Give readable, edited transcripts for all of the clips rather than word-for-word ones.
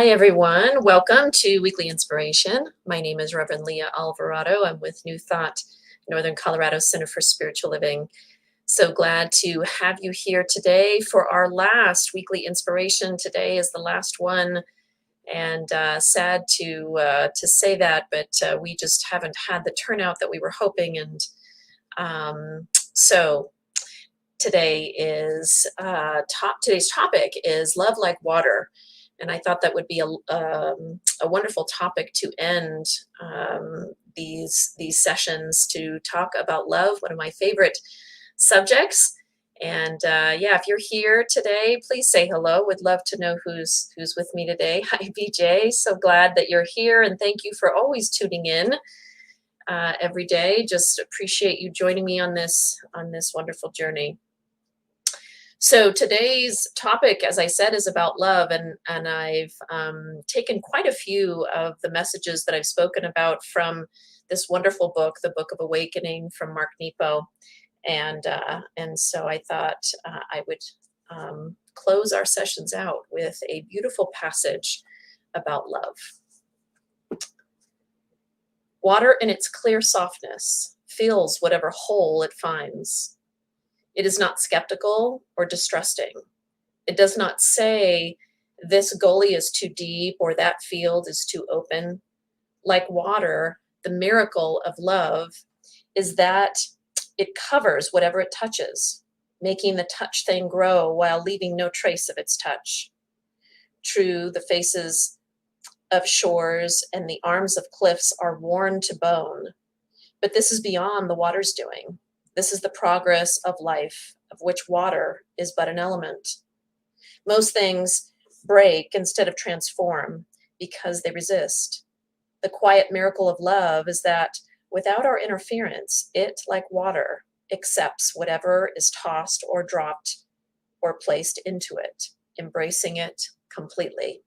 Hi, everyone. Welcome to Weekly Inspiration. My name is Reverend Leah Alvarado. I'm with New Thought, Northern Colorado Center for Spiritual Living. So glad to have you here today for our last weekly inspiration. Today is the last one, and sad to say that, but we just haven't had the turnout that we were hoping. And so today's topic is love like water. And I thought that would be a wonderful topic to end these sessions, to talk about love, one of my favorite subjects. And yeah, if you're here today, please say hello. Would love to know who's with me today. Hi, BJ. So glad that you're here, and thank you for always tuning in every day. Just appreciate you joining me on this wonderful journey. So today's topic, as I said, is about love, and I've taken quite a few of the messages that I've spoken about from this wonderful book, The Book of Awakening from Mark Nepo, and so I thought I would close our sessions out with a beautiful passage about love. Water in its clear softness fills whatever hole it finds. It is not skeptical or distrusting. It does not say this gully is too deep or that field is too open. Like water, the miracle of love is that it covers whatever it touches, making the touch thing grow while leaving no trace of its touch. True, the faces of shores and the arms of cliffs are worn to bone, but this is beyond the water's doing. This is the progress of life, of which water is but an element. Most things break instead of transform because they resist. The quiet miracle of love is that without our interference, it, like water, accepts whatever is tossed or dropped or placed into it, embracing it completely.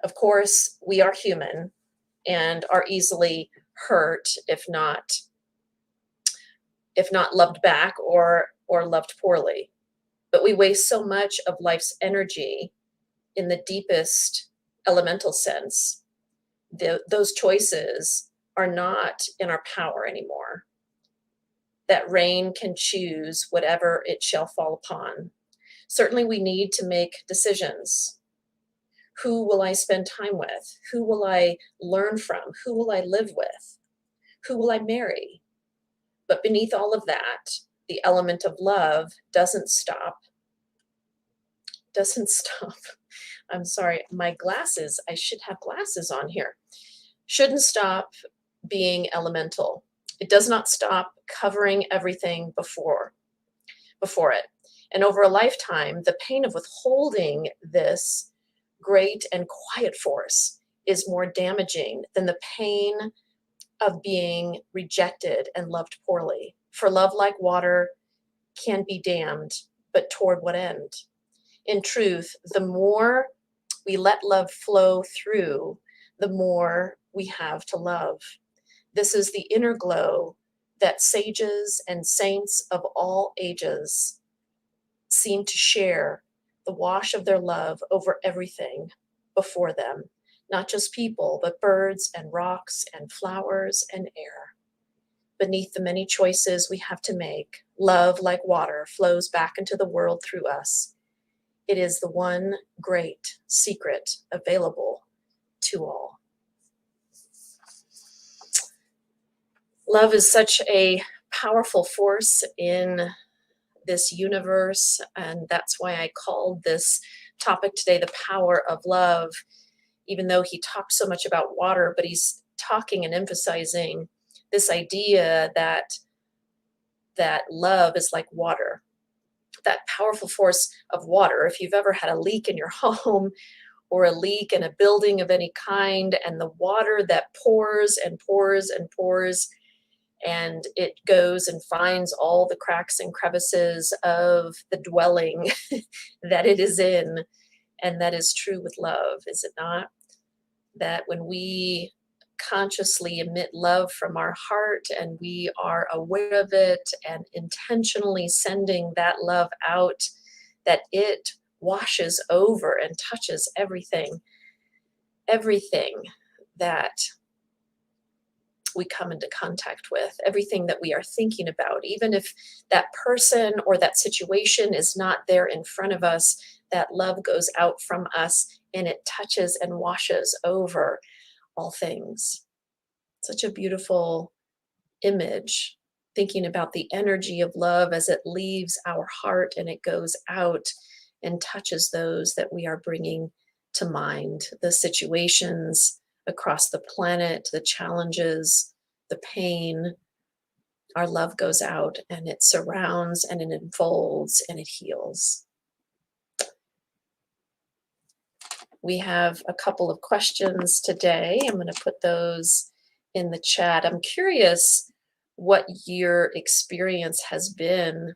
Of course, we are human and are easily hurt if not loved back or loved poorly. But we waste so much of life's energy in the deepest elemental sense. Those choices are not in our power anymore. That rain can choose whatever it shall fall upon. Certainly we need to make decisions. Who will I spend time with? Who will I learn from? Who will I live with? Who will I marry? But beneath all of that, the element of love doesn't stop. I'm sorry, my glasses, I should have glasses on here. Shouldn't stop being elemental. It does not stop covering everything before it. And over a lifetime, the pain of withholding this great and quiet force is more damaging than the pain of being rejected and loved poorly. For love like water can be damned, but toward what end? In truth, the more we let love flow through, the more we have to love. This is the inner glow that sages and saints of all ages seem to share, the wash of their love over everything before them. Not just people, but birds and rocks and flowers and air. Beneath the many choices we have to make, love, like water, flows back into the world through us. It is the one great secret available to all. Love is such a powerful force in this universe, and that's why I called this topic today the power of love. Even though he talked so much about water, but he's talking and emphasizing this idea that love is like water, that powerful force of water. If you've ever had a leak in your home or a leak in a building of any kind, and the water that pours and pours and pours, and it goes and finds all the cracks and crevices of the dwelling that it is in. And that is true with love, is it not? That when we consciously emit love from our heart and we are aware of it and intentionally sending that love out, that it washes over and touches everything that we come into contact with, everything that we are thinking about, even if that person or that situation is not there in front of us, that love goes out from us and it touches and washes over all things. Such a beautiful image, thinking about the energy of love as it leaves our heart and it goes out and touches those that we are bringing to mind, the situations across the planet, the challenges, the pain. Our love goes out and it surrounds and it unfolds and it heals. We have a couple of questions today. I'm going to put those in the chat. I'm curious what your experience has been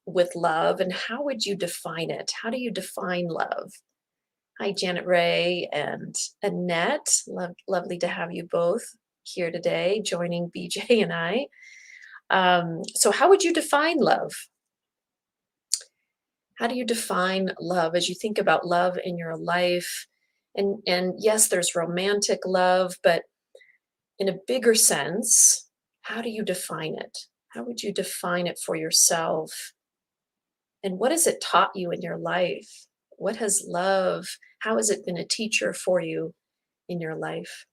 with love and how would you define it? How do you define love? Hi, Janet Ray and Annette. Lovely to have you both here today, joining BJ and I. So how would you define love? How do you define love as you think about love in your life? And yes, there's romantic love, but in a bigger sense, how do you define it? How would you define it for yourself? And what has it taught you in your life? What has love, how has it been a teacher for you in your life?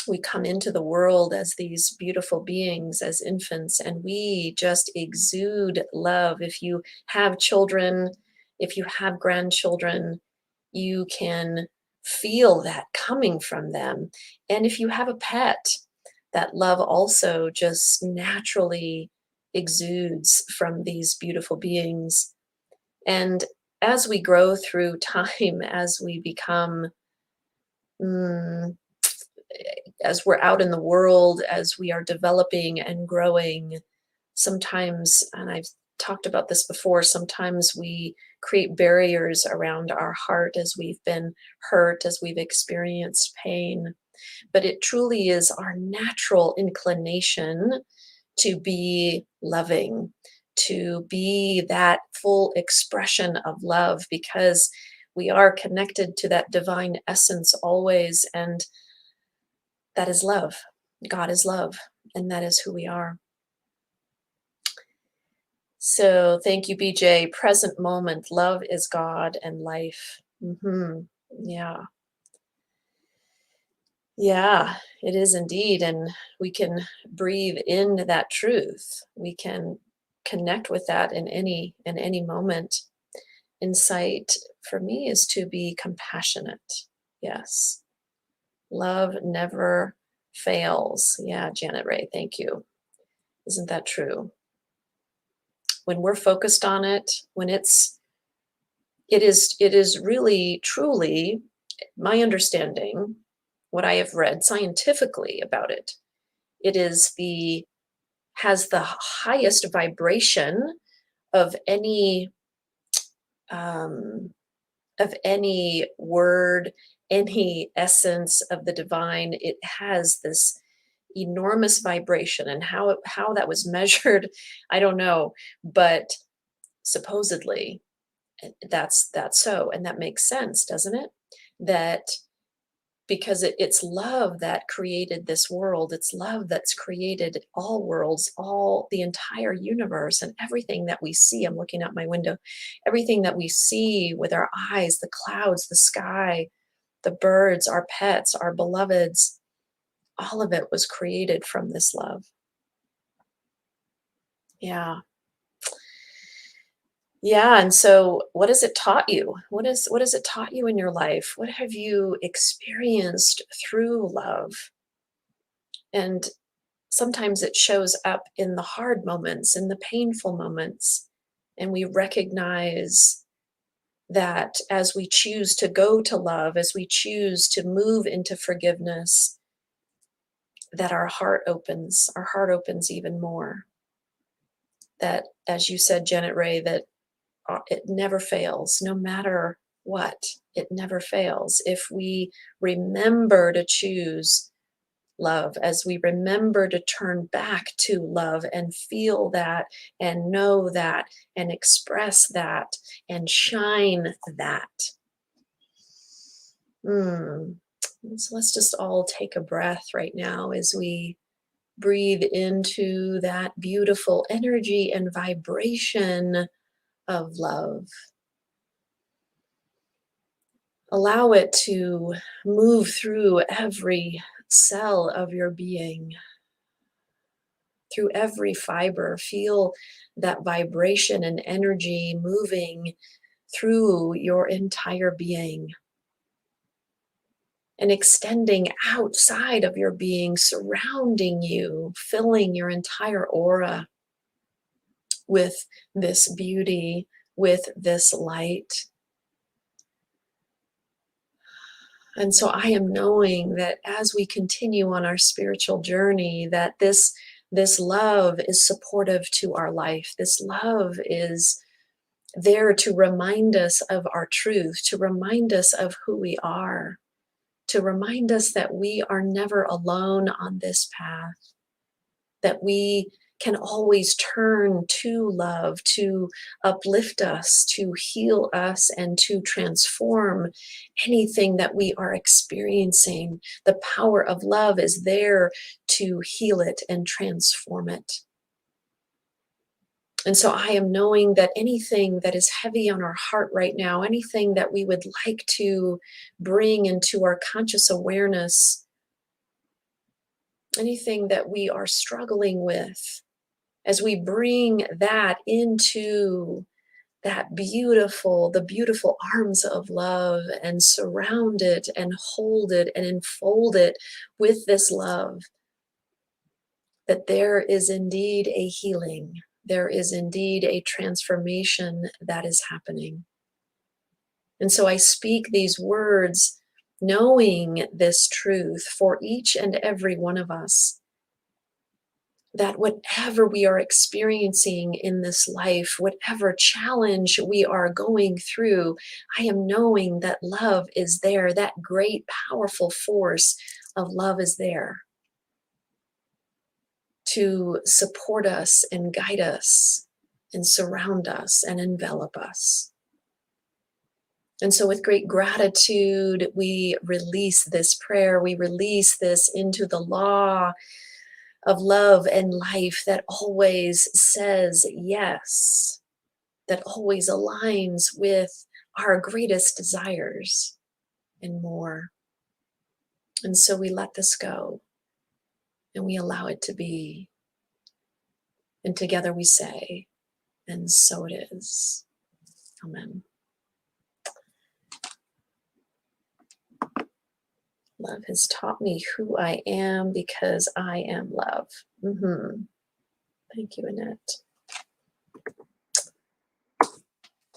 We come into the world as these beautiful beings, as infants, and we just exude love. If you have children, if you have grandchildren, you can feel that coming from them. And if you have a pet, that love also just naturally exudes from these beautiful beings. And as we grow through time, as we become as we're out in the world, as we are developing and growing, sometimes, and I've talked about this before, sometimes we create barriers around our heart as we've been hurt, as we've experienced pain. But it truly is our natural inclination to be loving, to be that full expression of love, because we are connected to that divine essence always. And that is love. God is love, and that is who we are. So thank you, BJ. Present moment. Love is God and life. Yeah. Yeah, it is indeed. And we can breathe in that truth. We can connect with that in any moment. Insight for me is to be compassionate. Yes. Love never fails. Yeah, Janet Ray, thank you. Isn't that true? When we're focused on it, when it is really truly my understanding, what I have read scientifically about it, it has the highest vibration of any um, word, any essence of the divine. It has this enormous vibration, and how that was measured, I don't know, but supposedly that's so, and that makes sense, doesn't it? That because it's love that created this world, it's love that's created all worlds, all the entire universe, and everything that we see. I'm looking out my window, everything that we see with our eyes, the clouds, the sky, the birds, our pets, our beloveds, all of it was created from this love. Yeah. Yeah, and so what has it taught you? What has it taught you in your life? What have you experienced through love? And sometimes it shows up in the hard moments, in the painful moments, and we recognize that as we choose to go to love, as we choose to move into forgiveness, that our heart opens even more. That, as you said, Janet Ray, that it never fails, no matter what, it never fails. If we remember to choose love, as we remember to turn back to love and feel that and know that and express that and shine that. So let's just all take a breath right now as we breathe into that beautiful energy and vibration of love. Allow it to move through every cell of your being, through every fiber. Feel that vibration and energy moving through your entire being and extending outside of your being, surrounding you, filling your entire aura with this beauty, with this light. And so I am knowing that as we continue on our spiritual journey, that this love is supportive to our life. This love is there to remind us of our truth, to remind us of who we are, to remind us that we are never alone on this path, that we can always turn to love, to uplift us, to heal us, and to transform anything that we are experiencing. The power of love is there to heal it and transform it. And so I am knowing that anything that is heavy on our heart right now, anything that we would like to bring into our conscious awareness, anything that we are struggling with, as we bring that into the beautiful arms of love and surround it and hold it and enfold it with this love, that there is indeed a healing. There is indeed a transformation that is happening. And so I speak these words knowing this truth for each and every one of us, that whatever we are experiencing in this life, whatever challenge we are going through, I am knowing that love is there. That great, powerful force of love is there to support us and guide us and surround us and envelop us. And so with great gratitude, we release this prayer, we release this into the law of love and life that always says yes, that always aligns with our greatest desires and more. And so we let this go and we allow it to be. And together we say, and so it is. Amen. Love has taught me who I am because I am love. Thank you, Annette. I'm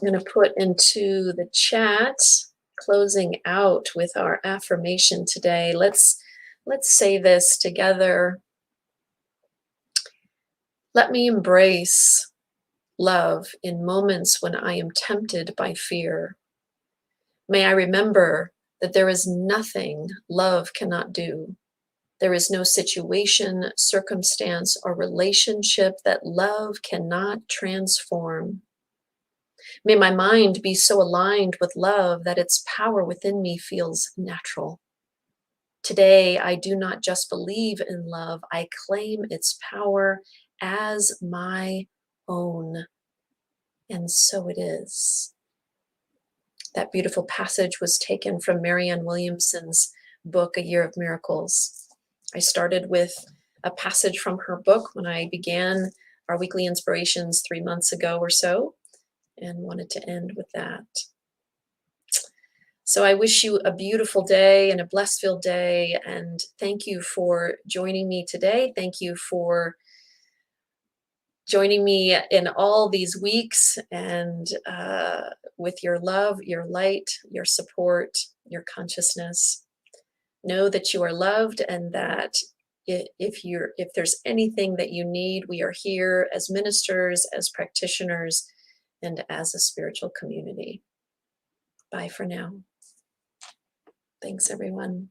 going to put into the chat, closing out with our affirmation today. Let's say this together. Let me embrace love in moments when I am tempted by fear. May I remember that there is nothing love cannot do. There is no situation, circumstance, or relationship that love cannot transform. May my mind be so aligned with love that its power within me feels natural. Today, I do not just believe in love, I claim its power as my own. And so it is. That beautiful passage was taken from Marianne Williamson's book, A Year of Miracles. I started with a passage from her book when I began our weekly inspirations 3 months ago or so, and wanted to end with that. So I wish you a beautiful day and a blessed-filled day, and thank you for joining me today. Thank you for joining me in all these weeks, and with your love, your light, your support, your consciousness. Know that you are loved, and that if there's anything that you need, we are here as ministers, as practitioners, and as a spiritual community. Bye for now. Thanks, everyone.